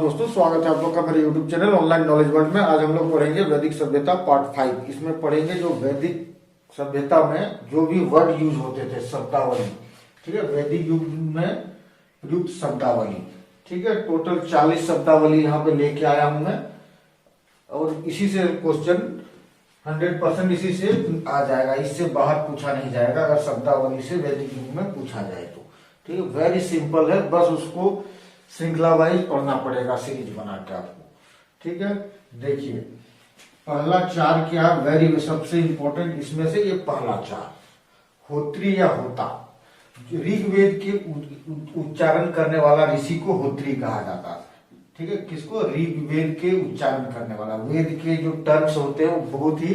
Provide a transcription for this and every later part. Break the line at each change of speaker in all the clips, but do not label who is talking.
दोस्तों, स्वागत है आप लोग का मेरे YouTube channel online knowledge world में। आज हम लोग पढ़ेंगे वैदिक सभ्यता पार्ट 5। इसमें पढ़ेंगे जो वैदिक सभ्यता में जो भी वर्ड यूज होते थे, शब्दावली। ठीक है, वैदिक युग में प्रयुक्त शब्दावली। ठीक है, टोटल 40 शब्दावली यहाँ पे लेके आया हूं मैं, और इसी से क्वेश्चन 100% इसी से आ जाएगा। इससे बाहर पूछा नहीं जाएगा अगर शब्दावली से वैदिक युग में पूछा जाए तो। ठीक है, वेरी सिंपल है, बस उसको श्रृंखला वाइज पढ़ना पड़ेगा, सीरीज बना के आपको। ठीक है, देखिए पहला चार क्या, वेरी सबसे इंपॉर्टेंट इसमें से ये पहला चार, होत्री या होता। ऋग्वेद के उच्चारण करने वाला ऋषि को होत्री कहा जाता है। ठीक है, किसको? ऋग्वेद के उच्चारण करने वाला। वेद के जो टर्म्स होते हैं वो बहुत ही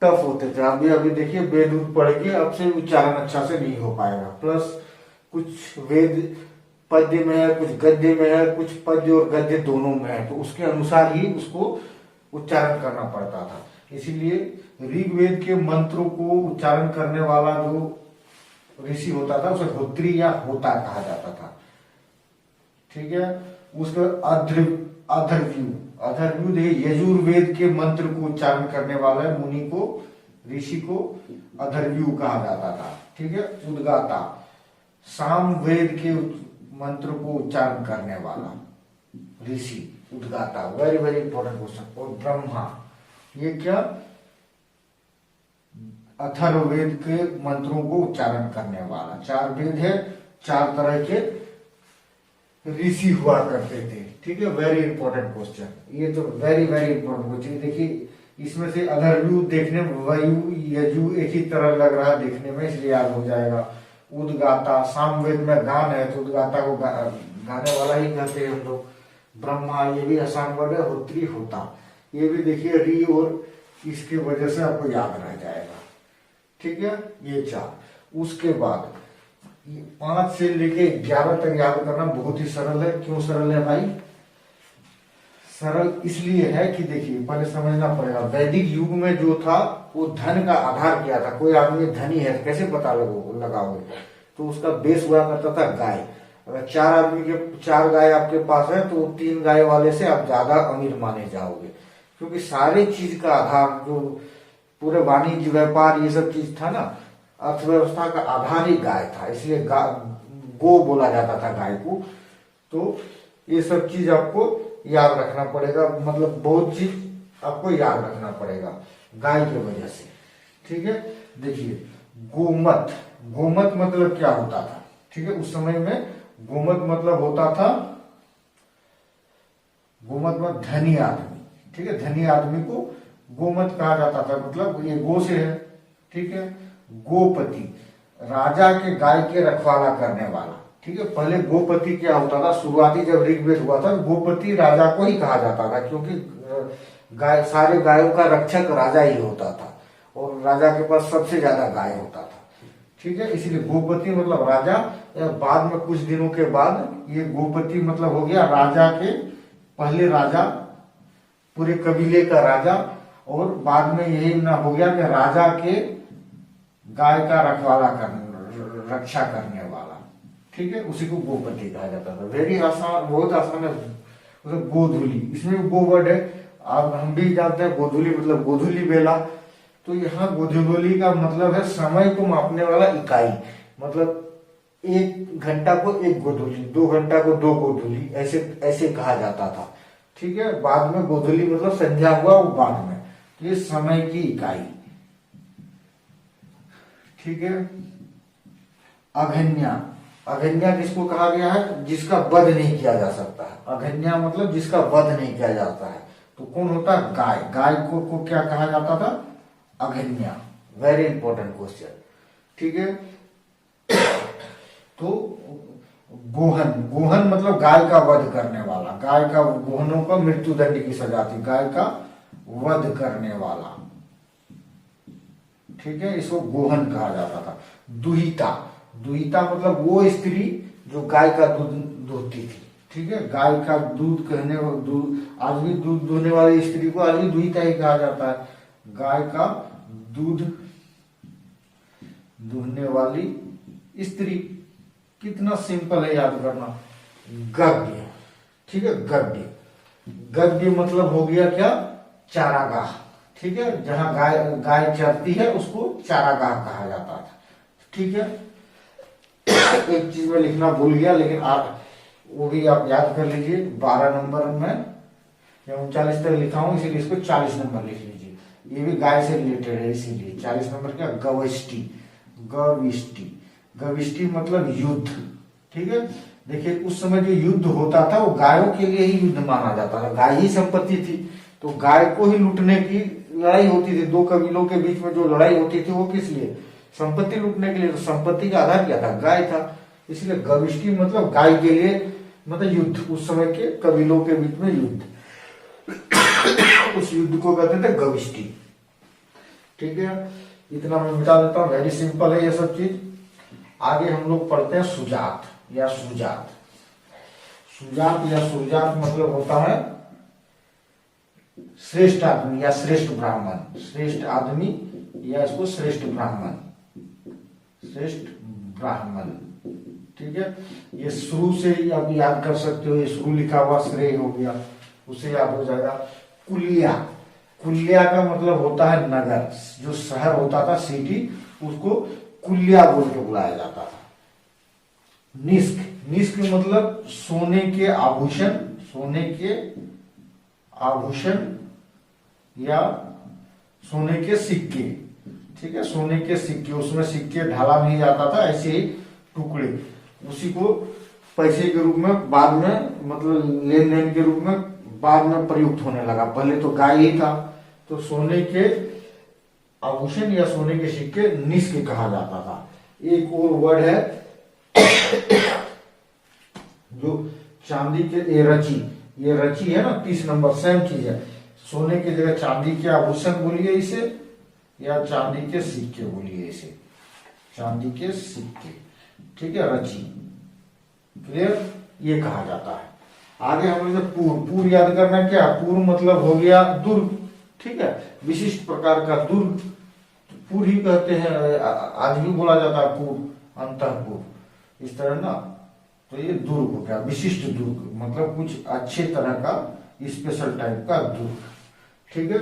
टफ होते थे। अभी अभी देखिए वेद पढ़ के अब से उच्चारण अच्छा से नहीं हो पाएगा। प्लस कुछ वेद पद्य में है, कुछ गद्य में है, कुछ पद्य और गद्य दोनों में है, तो उसके अनुसार ही उसको उच्चारण करना पड़ता था। इसीलिए ऋग्वेद के मंत्रों को उच्चारण करने वाला जो ऋषि होता था उसे होत्री या होता कहा जाता था। ठीक है, उसके अधर्व्यू देखिए, यजुर्वेद के मंत्र को उच्चारण करने वाला मुनि को, ऋषि को अधर्व्यू कहा जाता था। ठीक है, उद्गाता, सामवेद के मंत्र को उच्चारण करने वाला ऋषि, उद्गाता। Very very important question. और ब्रह्मा, ये क्या? अथर्ववेद के मंत्रों को उच्चारण करने वाला। चार वेद है, चार तरह के ऋषि हुआ करते थे। ठीक है, वेरी इंपॉर्टेंट क्वेश्चन, ये तो वेरी वेरी इंपॉर्टेंट क्वेश्चन। देखिए इसमें से अधर्व्यू देखने में वायु यजु एक ही तरह लग रहा है देखने में, इसलिए याद हो जाएगा। उद्गाता, सामवेद में गान है तो उद्गाता को गाने वाला ही कहते हैं हम लोग। ब्रह्मा, ये भी आसान वर्ड है। होत्री, होता, ये भी देखिए री और इसकी वजह से आपको याद रह जाएगा। ठीक है, ये चार। उसके बाद 5 से लेके 11 तक याद करना बहुत ही सरल है। क्यों सरल है भाई? सरल इसलिए है कि देखिए पहले समझना पड़ेगा, वैदिक युग में जो था वो धन का आधार क्या था। कोई आदमी धनी है कैसे पता लगाओगे? तो उसका बेस हुआ करता था गाय। अगर 4 आदमी के 4 गाय आपके पास है तो 3 गाय वाले से आप ज्यादा अमीर माने जाओगे, क्योंकि सारी चीज का आधार जो पूरे वाणिज्य व्यापार ये सब चीज था ना, अर्थव्यवस्था का आधार ही गाय था। इसलिए गो बोला जाता था गाय को। तो ये सब चीज आपको याद रखना पड़ेगा, मतलब बहुत चीज आपको याद रखना पड़ेगा गाय की वजह से। ठीक है, देखिए गोमत, गोमत मतलब क्या होता था? ठीक है, उस समय में गोमत मतलब होता था, गोमत मतलब धनी आदमी। ठीक है, धनी आदमी को गोमत कहा जाता था, मतलब ये गो से है। ठीक है, गोपति, राजा के गाय के रखवाला करने वाला। ठीक है, पहले गोपति क्या होता था? शुरुआती जब ऋग्वेद हुआ था गोपति राजा को ही कहा जाता था, क्योंकि गाय, सारे गायों का रक्षक राजा ही होता था और राजा के पास सबसे ज्यादा गाय होता था। ठीक है, इसलिए गोपति मतलब राजा। बाद में कुछ दिनों के बाद ये गोपति मतलब हो गया राजा के, पहले राजा, पूरे कबीले का राजा, और बाद में यही ना हो गया कि राजा के गाय का रखवाला करने, रक्षा करने वाला। ठीक है, उसी को गोपति कहा जाता था। वेरी आसान, बहुत आसान है। मतलब गोधुली, इसमें गो वर्ड है। अब हम भी जानते हैं गोधुली मतलब गोधुली बेला। तो यहाँ गोधुली का मतलब है समय को मापने वाला इकाई। मतलब 1 घंटा को 1 गोधुली, 2 घंटा को 2 गोधुली, ऐसे ऐसे कहा जाता था। ठीक है, बाद में गोधुली मतलब संध्या हुआ वो बाद में, ये समय की इकाई। ठीक है, अघन्या, अघन्या किसको कहा गया है? जिसका वध नहीं किया जा सकता है। अघन्या मतलब जिसका वध नहीं किया जाता है। तो कौन होता है? गाय। गाय को क्या कहा जाता था? अघन्या। Very important question. ठीक है, तो गोहन, गोहन मतलब गाय का वध करने वाला। गाय का, गोहनों का मृत्यु दंड की सजा थी, गाय का वध करने वाला। ठीक है, इसको गोहन कहा जाता था। दुहिता, दुहिता मतलब वो स्त्री जो गाय का दूध दूहती थी। ठीक है, गाय का दूध कहने, आज भी दूध दूहने वाली स्त्री को आज भी दुहिता ही कहा जाता है। गाय का दूध दूहने वाली स्त्री। कितना सिंपल है याद करना। गव्य, ठीक है। गद्य, गद्य मतलब हो गया क्या, चारागाह, ठीक है। जहां गाय चरती है उसको चारागाह कहा जाता था, ठीक है। एक चीज में लिखना भूल गया, लेकिन आप वो भी आप याद कर लीजिए। 12 नंबर में या 39 तक लिखा हूं, इसीलिए इसको 40 नंबर लिख लीजिए। ये भी गाय से रिलेटेड है, इसीलिए 40 नंबर क्या, गविष्टि। गविष्टि, गविष्टि मतलब युद्ध, ठीक है। देखिए उस समय जो युद्ध होता था वो गायों के लिए ही युद्ध माना जाता था, गाय ही संपत्ति थी, तो गाय को ही लूटने की लड़ाई होती थी। दो कबीलों के बीच में जो लड़ाई होती थी वो किस लिए, संपत्ति लूटने के लिए। तो संपत्ति का आधार क्या था, गाय था, इसलिए गविष्टि मतलब गाय के लिए, मतलब युद्ध, उस समय के कबीलों के बीच में युद्ध, उस युद्ध को कहते थे गविष्टि, ठीक है। इतना मैं मिटा देता हूँ, वेरी सिंपल है ये सब चीज। आगे हम लोग पढ़ते हैं सुजात या सुजात। सुजात या सुजात मतलब होता है श्रेष्ठ आदमी या श्रेष्ठ ब्राह्मण, श्रेष्ठ आदमी या इसको श्रेष्ठ ब्राह्मण, श्रेष्ठ ब्राह्मण, ठीक है। ये शुरू से ही आप याद कर सकते हो, ये शुरू लिखा हुआ श्रेय हो गया, उससे याद हो जाएगा। कुलिया, कुलिया का मतलब होता है नगर, जो शहर होता था सिटी, उसको कुलिया बोल के बुलाया जाता था। निष्क, निष्क मतलब सोने के आभूषण, सोने के आभूषण या सोने के सिक्के, ठीक है। सोने के सिक्के, उसमें सिक्के ढाला नहीं जाता था, ऐसे ही टुकड़े, उसी को पैसे के रूप में बाद में, मतलब लेन देन के रूप में बाद में प्रयुक्त होने लगा। पहले तो गाय ही था, तो सोने के आभूषण या सोने के सिक्के निष्क कहा जाता था। एक और वर्ड है जो चांदी के, ये रची, ये रची है ना, 30 नंबर, सेम चीज है। सोने की जगह चांदी के आभूषण बोलिए इसे, या चांदी के सिक्के बोलिए इसे, चांदी के सिक्के, ठीक है, रची, क्लियर, ये कहा जाता है। आगे हम लोग पूर्व, पूर्व याद करना, क्या पूर्व मतलब हो गया दुर्ग, ठीक है, विशिष्ट प्रकार का दुर्ग, पूर्व ही कहते हैं, आज भी बोला जाता है पूर्व, अंतःपुर, इस तरह ना। तो ये दुर्ग हो गया, विशिष्ट दुर्ग मतलब कुछ अच्छे तरह का स्पेशल टाइप का दुर्ग, ठीक है।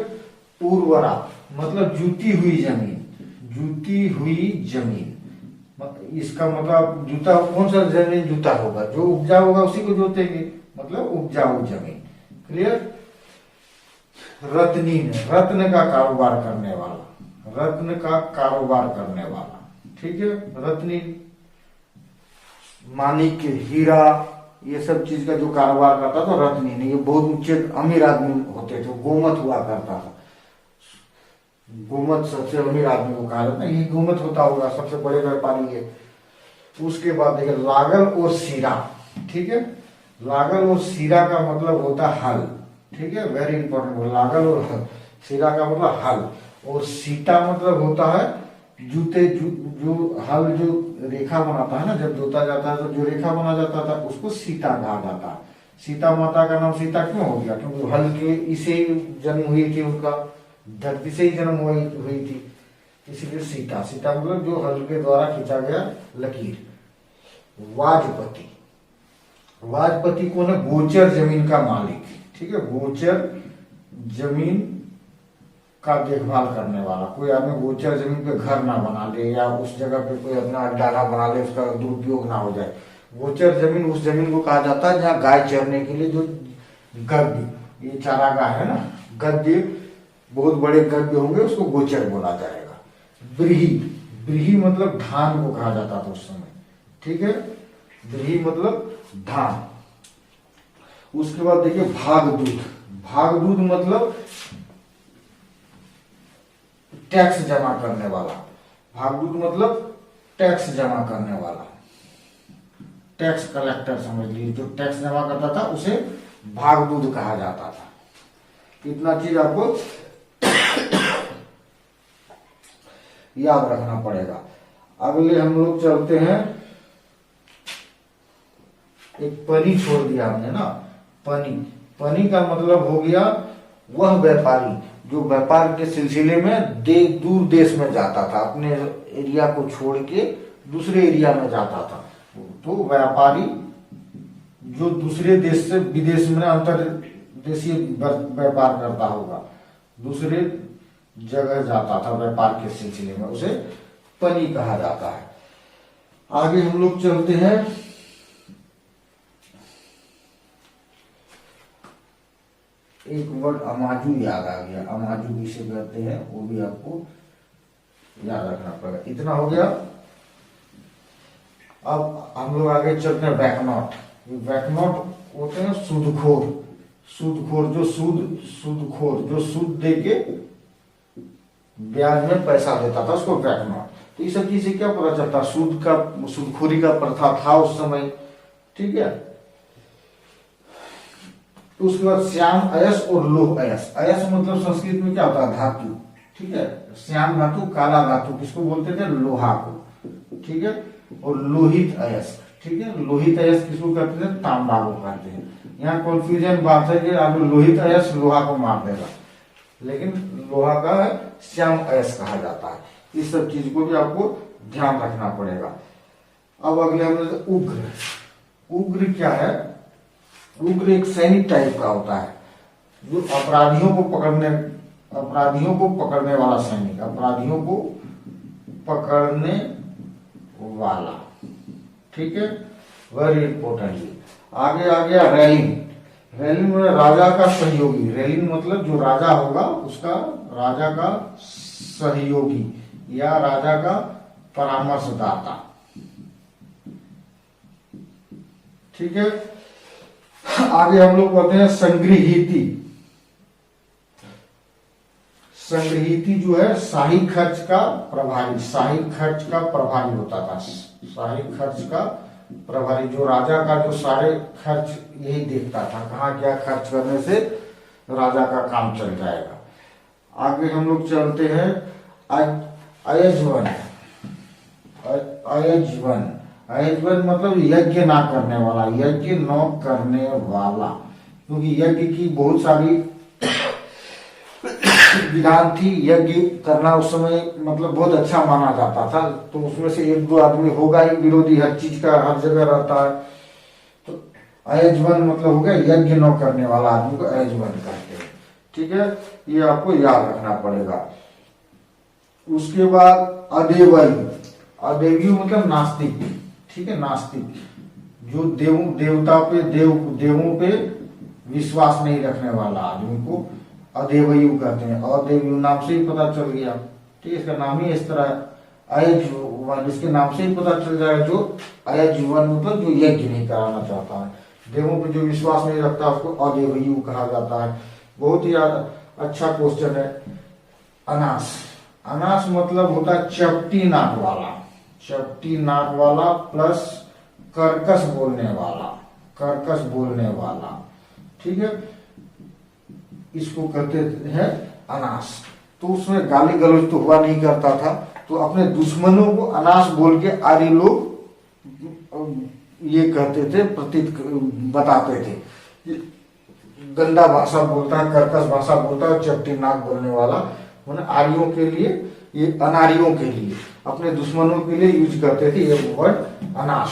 उर्वरा मतलब जूती हुई जमीन, जूती हुई जमीन, इसका मतलब जूता, कौन सा जमीन जूता होगा, जो उपजा होगा उसी को जोतेंगे, मतलब उपजाऊ जमीन, क्लियर। रत्नीन, रत्न का कारोबार करने वाला, रत्न का कारोबार करने वाला, ठीक है, रत्नीन। मानिक, हीरा, ये सब चीज का जो कारोबार करता था रत्नीन, ये बहुत ऊंचे अमीर आदमी होते थे। गोमत हुआ करता था, गोमत सबसे अमीर आदमी को कहा जाता है, ये गोमत होता होगा, सबसे बड़े व्यापारी है। उसके बाद देखिए लागल और सीरा, ठीक है, लागल और सीरा का मतलब होता है हल, ठीक है, वेरी इंपॉर्टेंट। लागल और हल, सीरा का मतलब हल, और सीता मतलब होता है जूते, जो हल जो रेखा बनाता है ना, जब जोता जाता है तो जो रेखा बना जाता था उसको सीता कहा जाता है। सीता माता का नाम सीता क्यों हो गया, क्योंकि हल के इसे ही जन्म हुई थी, उनका धरती से ही जन्म हुई थी, इसीलिए सीता। सीता मतलब जो हल के द्वारा खींचा गया लकीर। वाजपति, वाजपति कौन है, गोचर जमीन का मालिक, ठीक है, गोचर जमीन का देखभाल करने वाला। कोई आदमी गोचर जमीन पे घर ना बना ले, या उस जगह पे कोई अपना अड्डाला बना ले, उसका दुरुपयोग ना हो जाए। गोचर जमीन उस जमीन को कहा जाता है जहाँ गाय चरने के लिए जो गद्य, ये चारागाह है ना, गद्य, बहुत बड़े गद्य होंगे, उसको गोचर बोला जाएगा। ब्रीही, ब्रीही मतलब धान को कहा जाता था उस समय, ठीक है, ब्रीही मतलब धान। उसके बाद देखिए भागदूत, भागदूत मतलब टैक्स जमा करने वाला, भागदूत मतलब टैक्स जमा करने वाला, टैक्स कलेक्टर समझ लीजिए, जो टैक्स जमा करता था उसे भागदूत कहा जाता था। इतना चीज आपको याद रखना पड़ेगा। अगले हम लोग चलते हैं, एक पनी छोड़ दिया हमने ना, पनी, पनी का मतलब हो गया वह व्यापारी जो व्यापार के सिलसिले में दूर देश में जाता था, अपने एरिया को छोड़ के दूसरे एरिया में जाता था, तो व्यापारी जो दूसरे देश से विदेश में अंतर्देशीय व्यापार करता होगा, दूसरे जगह जाता था व्यापार के सिलसिले में, उसे पनी कहा जाता है। आगे हम लोग चलते हैं। एक वर्ड अमाजू याद आ गया, अमाजू किसे कहते हैं वो भी आपको याद रखना पड़ेगा। इतना हो गया। अब हम लोग आगे चलते हैं बैकनॉट। बैकनॉट होते हैं सूदखोर, सूदखोर जो सूदखोर जो सूद दे के ब्याज में पैसा देता था, उसको बैकनॉट। तो ये सब चीज से क्या पता चलता, सूदखोरी का प्रथा था उस समय, ठीक है। तो उसके बाद श्याम अयस और लोह अयस। अयस मतलब संस्कृत में क्या होता है, धातु, ठीक है। श्याम धातु, काला धातु किसको बोलते थे, लोहा को, ठीक है। और लोहित अयस, ठीक है। लोहित अयस किसको कहते थे, तांबा को कहते हैं। यहाँ कंफ्यूजन बात है कि आप लोहित अयस लोहा को मार देगा, लेकिन लोहा का श्याम अयस कहा जाता है। इस सब चीज को भी आपको ध्यान रखना पड़ेगा। अब अगले हम उग्र। उग्र क्या है, उग्र एक सैनिक टाइप का होता है, जो अपराधियों को पकड़ने वाला सैनिक, अपराधियों को पकड़ने वाला, ठीक है। Very important. आगे आ गया रैलिंग। रैलिंग में राजा का सहयोगी। रैलिंग मतलब जो राजा होगा उसका, राजा का सहयोगी या राजा का परामर्शदाता, ठीक है। आगे हम लोग कहते हैं संग्रहीति। संग्रहीति जो है शाही खर्च का प्रभारी, शाही खर्च का प्रभारी होता था। शाही खर्च का प्रभारी, जो राजा का जो सारे खर्च यही देखता था, कहाँ क्या खर्च करने से राजा का काम चल जाएगा। आगे हम लोग चलते हैं अयजवन। अयजवन, अयजवन मतलब यज्ञ ना करने वाला, यज्ञ न करने वाला, क्योंकि यज्ञ की बहुत सारी विधान थी। यज्ञ करना उस समय मतलब बहुत अच्छा माना जाता था, तो उसमें से एक दो आदमी होगा ही विरोधी, हर चीज का हर जगह रहता है। तो अयजवन मतलब हो गया यज्ञ न करने वाला आदमी को अयजवन कहते हैं, ठीक है। ये आपको याद रखना पड़ेगा। उसके बाद अदेवयु। अदेवयु मतलब नास्तिक, ठीक है। नास्तिक जो देवता पे देवों पे विश्वास नहीं रखने वाला आदमी को अदेवयु कहते हैं। अदेवयु नाम से ही पता चल गया, ठीक है। इसका नाम ही इस तरह है अयजवन, इसके नाम से ही पता चल जाएगा। जो अयजवन मतलब जो यज्ञ नहीं कराना चाहता है, देवों पे जो विश्वास नहीं रखता, उसको अदेवयु कहा जाता है। बहुत ही अच्छा क्वेश्चन है। अनास। अनास मतलब होता है चपटी नाक वाला, चपटी नाक वाला प्लस कर्कश बोलने वाला, कर्कश बोलने वाला, ठीक है। इसको कहते हैं अनास। तो उसमें गाली गलौज तो हुआ नहीं करता था, तो अपने दुश्मनों को अनास बोल के आर्य लोग ये कहते थे, प्रतीत बताते थे। गंदा भाषा बोलता है, कर्कश भाषा बोलता है, चपटी नाक बोलने वाला, मतलब आर्यों के लिए, ये अनार्यों के लिए, अपने दुश्मनों के लिए यूज करते थे ये वर्ड अनाश।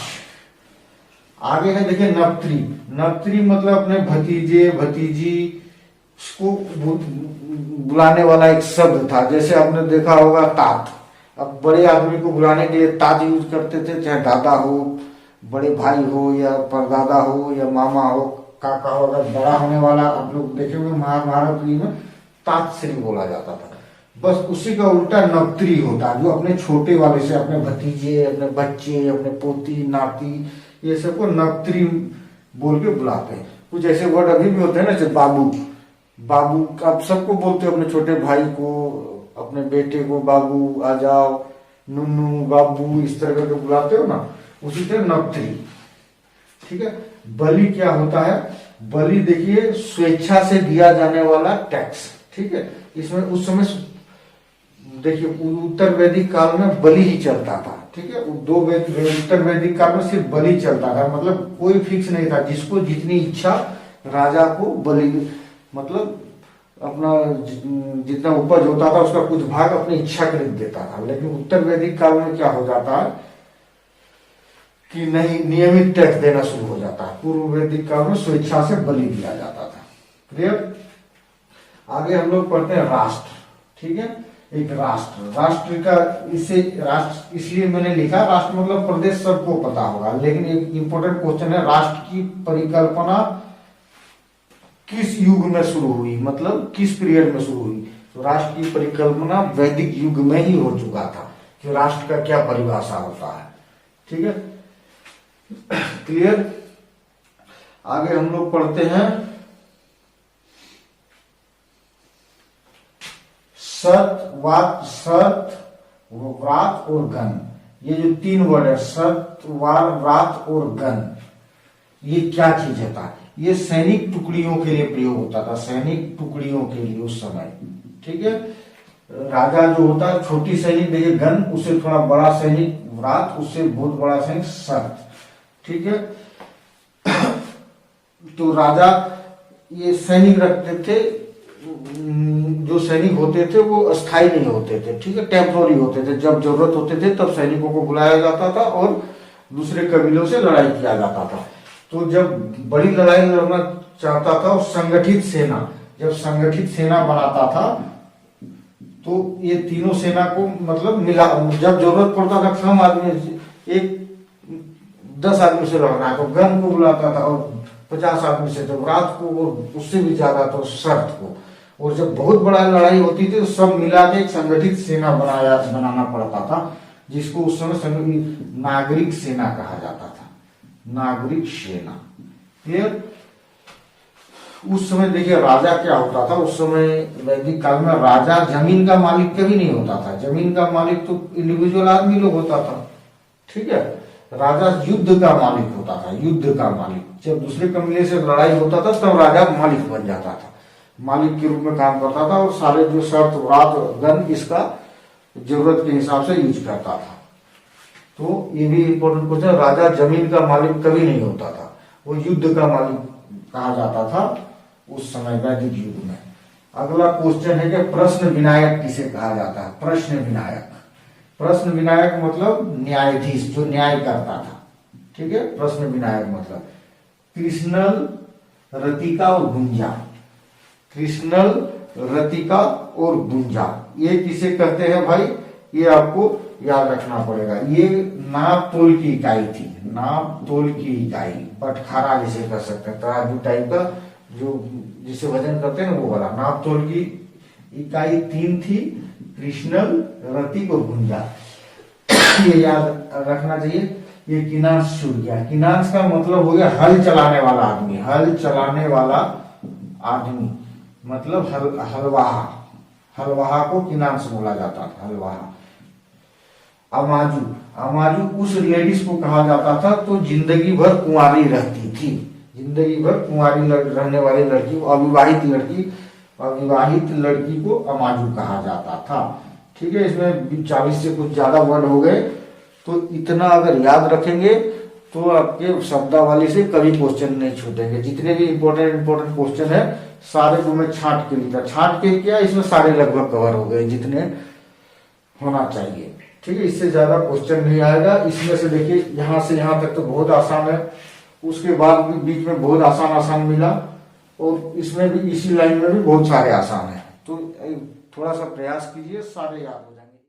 आगे है देखिए नप्त्री। नप्त्री मतलब अपने भतीजे भतीजी को बुलाने वाला एक शब्द था। जैसे आपने देखा होगा तात, अब बड़े आदमी को बुलाने के लिए तात यूज करते थे, चाहे दादा हो, बड़े भाई हो, या परदादा हो, या मामा हो, काका हो। अगर बड़ा होने वाला आप लोग देखे हुए महाभारत में तात श्री बोला जाता था। बस उसी का उल्टा नप्त्री होता है, जो अपने छोटे वाले से, अपने भतीजे, अपने बच्चे, अपने पोती नाती, ये सबको नप्त्री बोल के बुलाते हैं। कुछ ऐसे वर्ड अभी भी होते हैं ना, जैसे बाबू। बाबू आप सबको बोलते हो, अपने छोटे भाई को, अपने बेटे को बाबू, आ जाओ, नन्नू, बाबू, इस तरह करके बुलाते हो ना, उसी तरह नप्त्री, ठीक है। बलि क्या होता है, बलि देखिए स्वेच्छा से दिया जाने वाला टैक्स, ठीक है। इसमें उस समय देखिए उत्तर वैदिक काल में बलि ही चलता था, ठीक है। उत्तर वैदिक काल में सिर्फ बलि चलता था, मतलब कोई फिक्स नहीं था, जिसको जितनी इच्छा राजा को बलि, मतलब अपना जितना उपज होता था उसका कुछ भाग अपनी इच्छा के लिए देता था। लेकिन उत्तर वैदिक काल में क्या हो जाता है कि नहीं नियमित टैक्स देना शुरू हो जाता है। पूर्व वैदिक काल में स्वेच्छा से बलि दिया जाता था। क्लियर। आगे हम लोग पढ़ते हैं राष्ट्र। ठीक है, एक राष्ट्र, राष्ट्र का इसे राष्ट्र इसलिए मैंने लिखा, राष्ट्र मतलब प्रदेश सबको पता होगा, लेकिन एक इंपॉर्टेंट क्वेश्चन है, राष्ट्र की परिकल्पना किस युग में शुरू हुई, मतलब किस पीरियड में शुरू हुई। तो राष्ट्र की परिकल्पना वैदिक युग में ही हो चुका था कि राष्ट्र का क्या परिभाषा होता है। ठीक है, क्लियर। आगे हम लोग पढ़ते हैं सत, वात, सत, व्रात और गण। ये जो तीन वर्ड है सत, वार, व्रात और गण, ये क्या चीज होता है। ये सैनिक टुकड़ियों के लिए प्रयोग होता था, सैनिक टुकड़ियों के लिए उस समय। ठीक है, राजा जो होता है छोटी सैनिक देखिए गण, उससे थोड़ा बड़ा सैनिक व्रात, उससे बहुत बड़ा सैनिक सत। ठीक है, तो राजा ये सैनिक रखते थे, जो सैनिक होते थे वो अस्थायी नहीं होते थे। ठीक है, टेम्पोररी होते थे, जब जरूरत होते थे तब सैनिकों को बुलाया जाता था और दूसरे कबीलों से लड़ाई किया जाता था। तो जब बड़ी लड़ाई लड़ना चाहता था, संगठित सेना, जब संगठित सेना बनाता था तो ये तीनों सेना को मतलब मिला, जब जरूरत पड़ता था कम आदमी, एक 10 आदमी से लड़ना है तो गण को बुलाता था, और 50 आदमी से तो व्रात को, और उससे भी ज्यादा तो शर्त को। और जब बहुत बड़ा लड़ाई होती थी तो सब मिला के एक संगठित सेना बनाना पड़ता था, जिसको उस समय नागरिक सेना कहा जाता था, नागरिक सेना। क्लियर। उस समय देखिए राजा क्या होता था, उस समय वैदिक काल में राजा जमीन का मालिक कभी नहीं होता था, जमीन का मालिक तो इंडिविजुअल आदमी लोग होता था। ठीक है, राजा युद्ध का मालिक होता था, युद्ध का मालिक। जब दूसरे कबीले से लड़ाई होता था तब राजा मालिक बन जाता था, मालिक के रूप में काम करता था, और सारे जो शर्त, व्रात, गण इसका जरूरत के हिसाब से यूज करता था। तो ये भी इंपॉर्टेंट क्वेश्चन, राजा जमीन का मालिक कभी नहीं होता था, वो युद्ध का मालिक कहा जाता था उस समय वैदिक युग में। अगला क्वेश्चन है कि प्रश्न विनायक किसे कहा जाता है। प्रश्न विनायक, प्रश्न विनायक मतलब न्यायाधीश जो न्याय करता था। ठीक है, प्रश्न विनायक मतलब कृष्णल, रतिका और गुंजा। कृष्णल, रतिका और गुंजा, ये किसे कहते हैं भाई, ये आपको याद रखना पड़ेगा। ये नाप तोल की इकाई थी, नाप तोल की इकाई, बटखारा जिसे कर सकते हैं, तराजू टाइप का जो जिसे वजन करते हैं ना वो वाला। नाप तोल की इकाई 3 थी, कृष्णल, रतिक और गुंजा। ये याद रखना चाहिए। ये किनांश छूट गया, किनांश का मतलब हो गया हल चलाने वाला आदमी, हल चलाने वाला आदमी मतलब हलवाहा, हलवाहा को किनांश बोला जाता था, हलवाहा। अमाजू, अमाजू उस लेडीज को कहा जाता था तो जिंदगी भर कुंवारी रहती थी, जिंदगी भर कुंवारी रहने वाली लड़की, अविवाहित लड़की, अविवाहित लड़की को अमाजू कहा जाता था। ठीक है, इसमें 40 से कुछ ज्यादा वर्ड हो गए, तो इतना अगर याद रखेंगे तो आपके शब्दावली से कभी क्वेश्चन नहीं छूटेंगे। जितने भी इंपॉर्टेंट क्वेश्चन है सारे को मैं छांट के लिखा, छांट के किया, इसमें सारे लगभग कवर हो गए जितने होना चाहिए। ठीक है, इससे ज्यादा क्वेश्चन नहीं आएगा। इसमें से देखिए यहाँ से यहाँ तक तो बहुत आसान है, उसके बाद भी बीच में बहुत आसान मिला, और इसमें भी इसी लाइन में भी बहुत सारे आसान है। तो थोड़ा सा प्रयास कीजिए, सारे याद